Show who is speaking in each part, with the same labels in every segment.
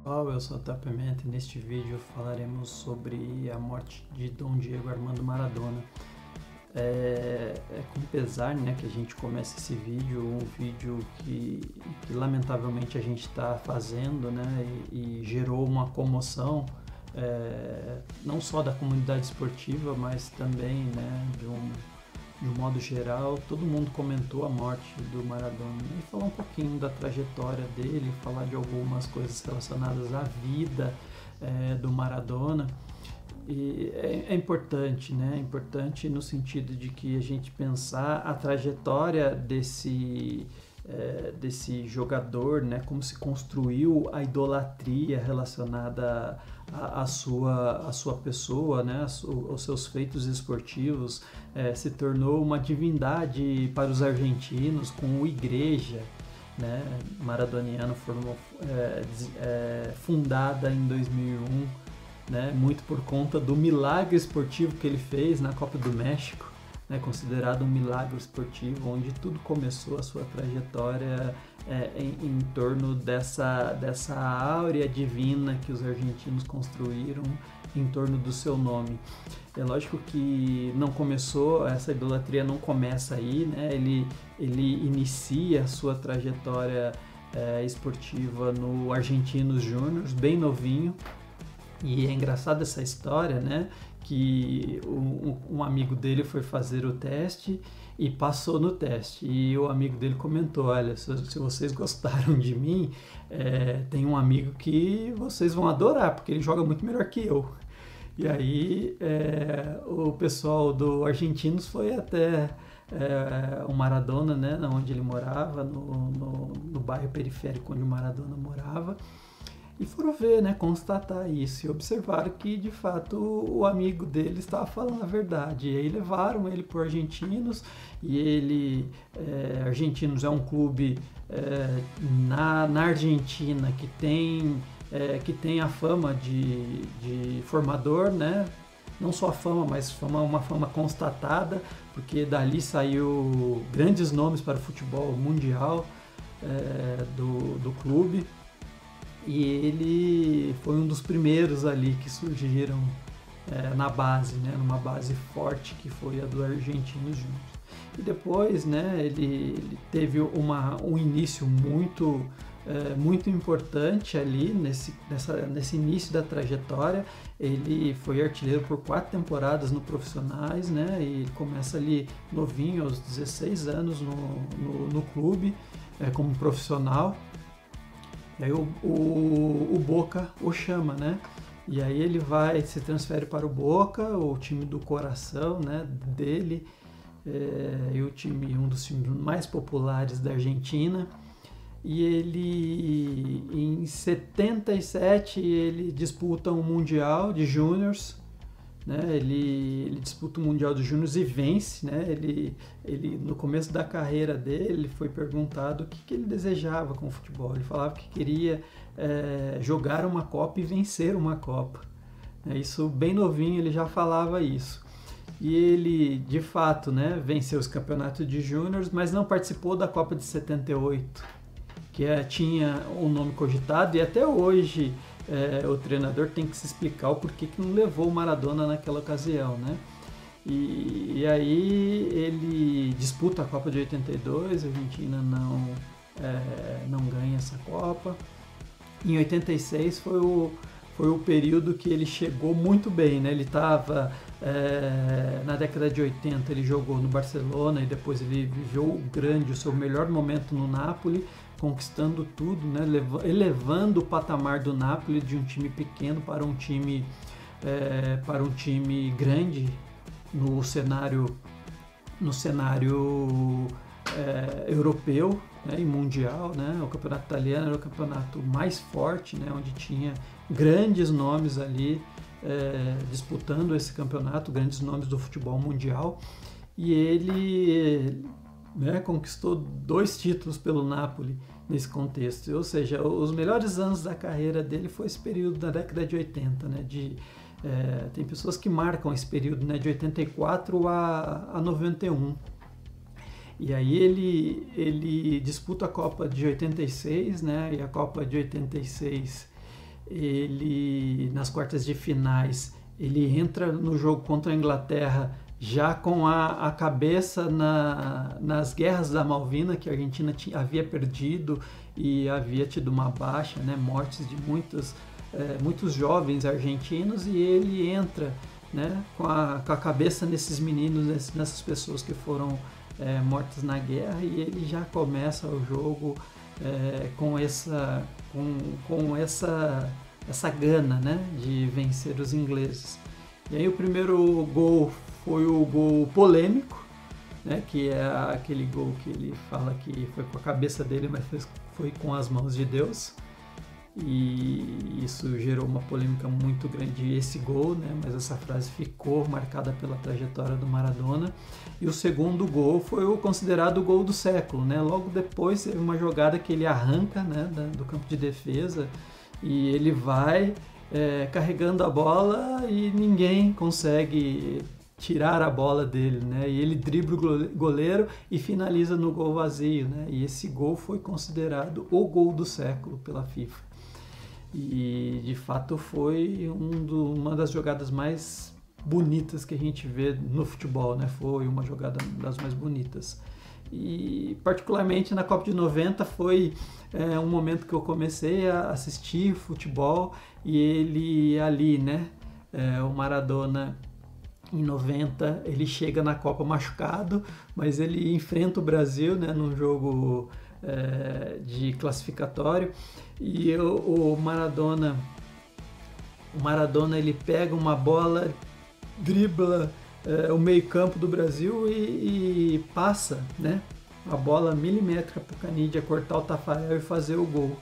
Speaker 1: Olá, eu sou o Otávio Pimenta e neste vídeo falaremos sobre a morte de Dom Diego Armando Maradona. É com pesar, né, que a gente começa esse vídeo, um vídeo que lamentavelmente a gente está fazendo, né, e gerou uma comoção, não só da comunidade esportiva, mas também, né, de um modo geral. Todo mundo comentou a morte do Maradona e falar um pouquinho da trajetória dele, falar de algumas coisas relacionadas à vida do Maradona. E é importante, né? É importante no sentido de que a gente pensar a trajetória desse jogador, né? Como se construiu a idolatria relacionada à sua pessoa, né? Aos seus feitos esportivos, se tornou uma divindade para os argentinos, com igreja, né? Maradoniano, fundada em 2001. Né, muito por conta do milagre esportivo que ele fez na Copa do México, né, considerado um milagre esportivo, onde tudo começou a sua trajetória em torno dessa áurea divina que os argentinos construíram em torno do seu nome. É lógico que não começou, essa idolatria não começa aí, né, ele inicia a sua trajetória esportiva no Argentinos Júnior, bem novinho. E é engraçada essa história, né? Que um amigo dele foi fazer o teste e passou no teste. E o amigo dele comentou: olha, se vocês gostaram de mim, tem um amigo que vocês vão adorar, porque ele joga muito melhor que eu. E aí o pessoal do Argentinos foi até o Maradona, né? Onde ele morava, no bairro periférico onde o Maradona morava. E foram ver, né, constatar isso, e observaram que de fato o amigo dele estava falando a verdade. E aí levaram ele para o Argentinos, e ele, Argentinos é um clube na Argentina que tem a fama de formador, né? Não só a fama, mas uma fama constatada, porque dali saiu grandes nomes para o futebol mundial do clube. E ele foi um dos primeiros ali que surgiram na base, né, numa base forte que foi a do Argentinos Júnior. E depois, né, ele teve um início muito importante ali nesse início da trajetória. Ele foi artilheiro por 4 temporadas no Profissionais, né, e começa ali novinho, aos 16 anos no clube, como profissional. E aí o Boca o chama, né? E aí ele se transfere para o Boca, o time do coração, né, dele, e um dos times mais populares da Argentina. E ele, em 77, ele disputa um Mundial de Júniors, né? Ele disputa o Mundial dos Júniors e vence, né? Ele, no começo da carreira dele, ele foi perguntado o que ele desejava com o futebol. Ele falava que queria jogar uma Copa e vencer uma Copa. Isso bem novinho, ele já falava isso. E ele, de fato, né, venceu os campeonatos de Júniors, mas não participou da Copa de 78, que tinha um nome cogitado, e até hoje o treinador tem que se explicar o porquê que não levou o Maradona naquela ocasião, né? E aí ele disputa a Copa de 82, a Argentina não ganha essa Copa. Em 86 foi o período que ele chegou muito bem, né? Ele estava na década de 80, ele jogou no Barcelona e depois ele viveu o seu melhor momento no Napoli, conquistando tudo, né? Elevando o patamar do Napoli de um time pequeno para um time grande no cenário europeu, né, e mundial, né? O campeonato italiano era o campeonato mais forte, né, onde tinha grandes nomes ali disputando esse campeonato, grandes nomes do futebol mundial. E ele, né, conquistou 2 títulos pelo Napoli nesse contexto. Ou seja, os melhores anos da carreira dele foi esse período da década de 80, né? Tem pessoas que marcam esse período, né, de 84 a 91. E aí ele disputa a Copa de 86, né? E a Copa de 86 ele nas quartas de finais, ele entra no jogo contra a Inglaterra já com a cabeça nas guerras da Malvina, que a Argentina havia perdido e havia tido uma baixa, né, mortes de muitos jovens argentinos, e ele entra, né, com a cabeça nesses meninos, nessas pessoas que foram mortas na guerra, e ele já começa o jogo com essa gana, né, de vencer os ingleses. E aí o primeiro gol foi o gol polêmico, né, que é aquele gol que ele fala que foi com a cabeça dele, mas foi com as mãos de Deus. E isso gerou uma polêmica muito grande, esse gol, né, mas essa frase ficou marcada pela trajetória do Maradona. E o segundo gol foi o considerado o gol do século, né? Logo depois teve uma jogada que ele arranca, né, do campo de defesa, e ele vai carregando a bola e ninguém consegue tirar a bola dele, né? E ele dribla o goleiro e finaliza no gol vazio, né? E esse gol foi considerado o gol do século pela FIFA. E de fato foi uma das jogadas mais bonitas que a gente vê no futebol, né? Foi uma jogada das mais bonitas. E particularmente na Copa de 90 foi um momento que eu comecei a assistir futebol, e ele ali, né? O Maradona em 90, ele chega na Copa machucado, mas ele enfrenta o Brasil, né, num jogo de classificatório, e o Maradona ele pega uma bola, dribla o meio-campo do Brasil e passa, né, a bola milimétrica para o Canidia cortar o Tafarel e fazer o gol.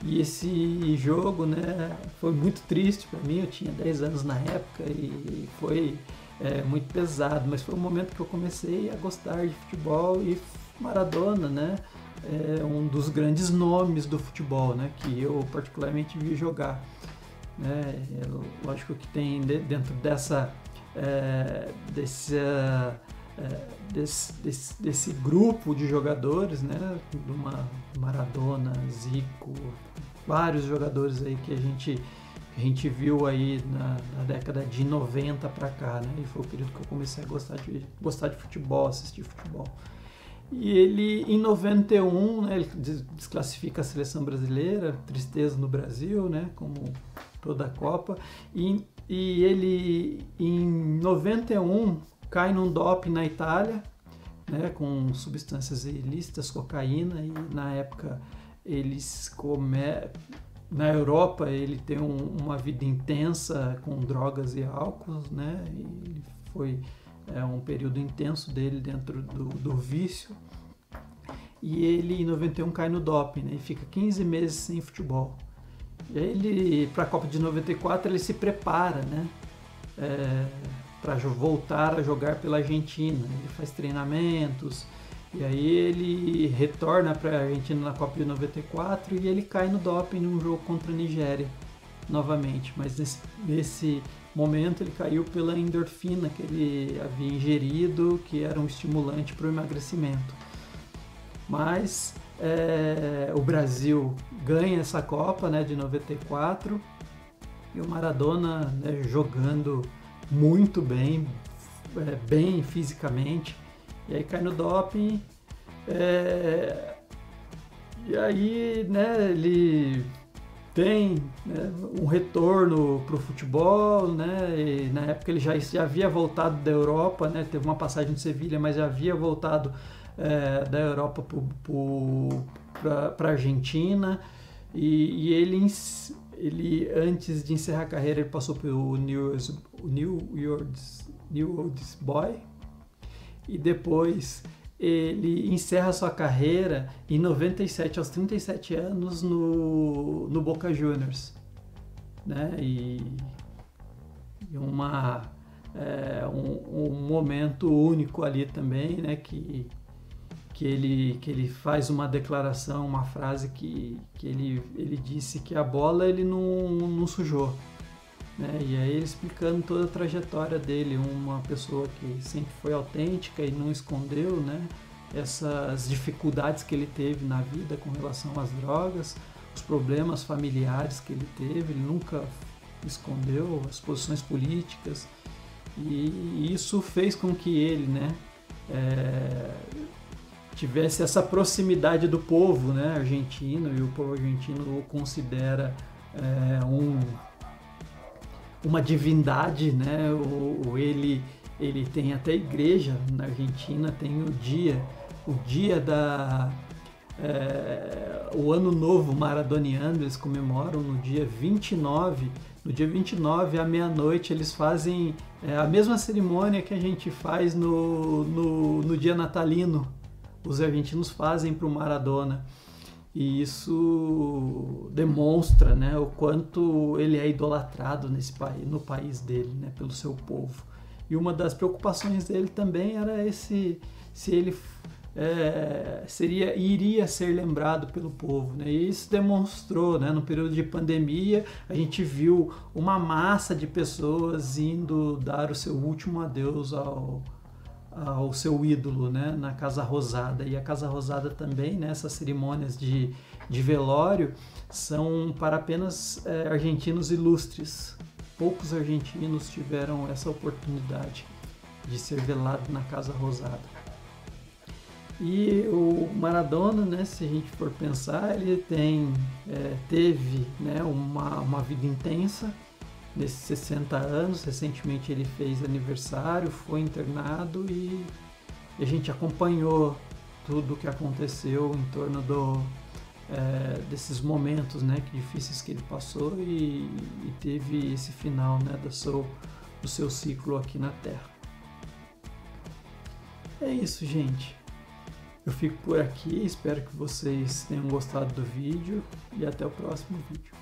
Speaker 1: E esse jogo, né, foi muito triste para mim. Eu tinha 10 anos na época e foi muito pesado, mas foi um momento que eu comecei a gostar de futebol, e Maradona, né, é um dos grandes nomes do futebol, né, que eu particularmente vi jogar, né. Lógico que tem dentro desse grupo de jogadores, né, Maradona, Zico, vários jogadores aí que a gente viu aí na década de 90 para cá, né, e foi o período que eu comecei a gostar de futebol, assistir futebol. E ele, em 91, né, ele desclassifica a seleção brasileira, tristeza no Brasil, né, como toda a Copa, e ele, em 91, cai num doping na Itália, né, com substâncias ilícitas, cocaína, e na época na Europa ele tem uma vida intensa com drogas e álcool, né, e foi um período intenso dele dentro do vício, e ele em 91 cai no doping, né, e fica 15 meses sem futebol. E aí ele, para a Copa de 94, ele se prepara, né, para voltar a jogar pela Argentina. Ele faz treinamentos, e aí ele retorna para a Argentina na Copa de 94 e ele cai no doping num jogo contra a Nigéria novamente, mas nesse momento ele caiu pela endorfina que ele havia ingerido, que era um estimulante para o emagrecimento. Mas o Brasil ganha essa Copa, né, de 94, e o Maradona, né, jogando muito bem, bem fisicamente, e aí cai no doping, e aí, né, ele tem, né, um retorno para o futebol, né, e na época ele já havia voltado da Europa, né, teve uma passagem de Sevilha, mas já havia voltado da Europa para a Argentina, e ele, antes de encerrar a carreira, ele passou pelo New Old Boys, e depois ele encerra sua carreira em 97, aos 37 anos, no Boca Juniors, né? E um momento único ali também, né? Que ele faz uma declaração, uma frase que ele disse que a bola ele não sujou, né? E aí ele explicando toda a trajetória dele, uma pessoa que sempre foi autêntica e não escondeu, né, essas dificuldades que ele teve na vida com relação às drogas, os problemas familiares que ele teve, ele nunca escondeu as posições políticas, e isso fez com que ele, né, tivesse essa proximidade do povo, né, argentino, e o povo argentino o considera uma divindade, né, ele tem até igreja na Argentina, tem o dia o Ano Novo Maradoniano, eles comemoram no dia 29. No dia 29, à meia-noite, eles fazem a mesma cerimônia que a gente faz no dia natalino. Os argentinos fazem para o Maradona. E isso demonstra, né, o quanto ele é idolatrado no país dele, né, pelo seu povo. E uma das preocupações dele também era se ele iria ser lembrado pelo povo, né? E isso demonstrou, né? No período de pandemia, a gente viu uma massa de pessoas indo dar o seu último adeus ao seu ídolo, né? Na Casa Rosada. E a Casa Rosada também, né? Essas cerimônias de velório são para apenas argentinos ilustres. Poucos argentinos tiveram essa oportunidade de ser velado na Casa Rosada. E o Maradona, né, se a gente for pensar, ele teve, né, uma vida intensa nesses 60 anos. Recentemente ele fez aniversário, foi internado e a gente acompanhou tudo o que aconteceu em torno desses momentos, né, difíceis que ele passou e teve esse final, né, do seu ciclo aqui na Terra. É isso, gente. Eu fico por aqui, espero que vocês tenham gostado do vídeo e até o próximo vídeo.